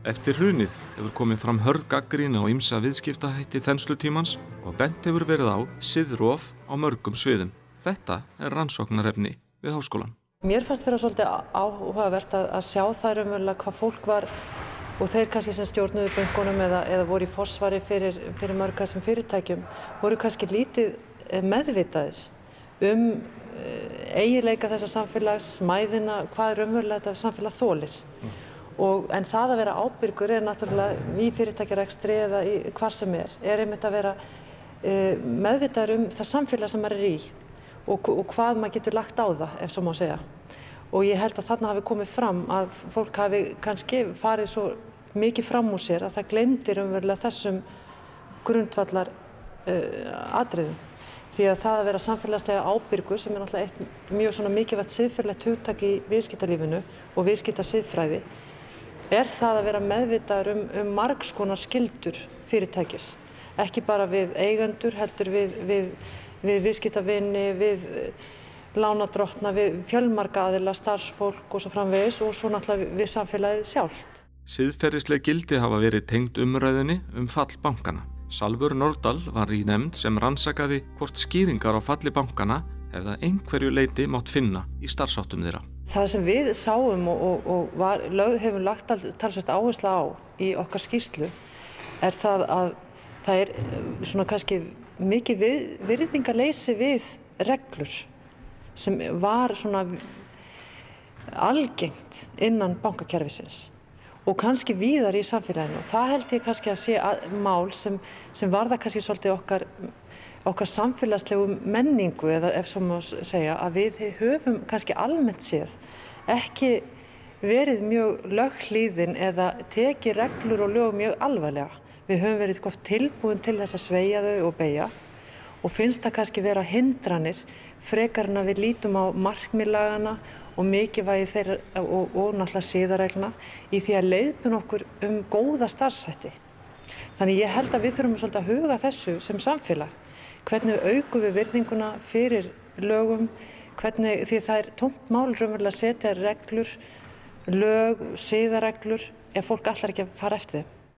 Eftir hrunið hefur komið fram hörð gagnrýni á ýmsa viðskiptahætti þenslutímans og bent hefur verið á siðrof á mörgum sviðum. Þetta rannsóknarefni við háskólann. Mér fannst vera svolítið áhugavert að sjá það raunverulega hvað fólk var og þeir kannski sem stjórnuðu bönkunum eða voru í forsvari fyrir mörg þessum fyrirtækjum voru kannski lítið meðvitaðir eiginleika þessa samfélags, smæðina, hvað raunverulega þetta samfélag þolir. En það að vera ábyrgur náttúrulega í fyrirtækjarekstri eða hvar sem einmitt að vera meðvitaður það samfélag sem maður í og hvað maður getur lagt á það, ef svo má segja. Og ég held að þarna hafi komið fram að fólk hafi kannski farið svo mikið fram úr sér að það gleymdi raunverulega þessum grundvallar atriðum. Því að það að vera samfélagslega ábyrgur, sem náttúrulega eitt mjög svona mikilvægt siðferðilegt hugtak í viðskiptalífinu og viðskiptasiðfræði, það að vera meðvitaður margs konar skyldur fyrirtækis. Ekki bara við eigendur, heldur við viðskiptavini, við lánadrottna, við fjölmarga aðila, starfsfólk og svo framvegis og svo náttúrulega við samfélagið sjálft. Siðferðisleg gildi hafa verið tengd umræðunni fall bankana. Salvör Nordal var í nefnd sem rannsakaði hvort skýringar á falli bankana hefði að einhverju leyti mátt finna í starfsháttum þeirra. Það sem við sáum og hefum lagt talsvert áherslu á í okkar skýrslu það að það svona kannski mikið virðingarleysi við reglur sem var svona algengt innan bankakerfisins og kannski víðar í samfélaginu. Það held ég kannski að sé mál sem varða kannski svolítið okkar samfélagslegu menningu eða ef svo má segja að við höfum kannski almennt séð ekki verið mjög löghlýðin eða tekið reglur og lög mjög alvarlega. Við höfum verið tilbúin til þess að sveigja þau og beygja og finnst það kannski vera hindranir frekar en að við lítum á markmið laganna og mikilvægi þeirra og náttúrulega siðareglna í því að leiðbeina okkur góða starfshætti. Þannig ég held að við þurfum svolítið að huga þessu sem samfélag. Hvernig við aukum við virðinguna fyrir lögum, því það tómt mál raunverulega að setja reglur, lög, siðareglur ef fólk ætlar ekki að fara eftir þeim.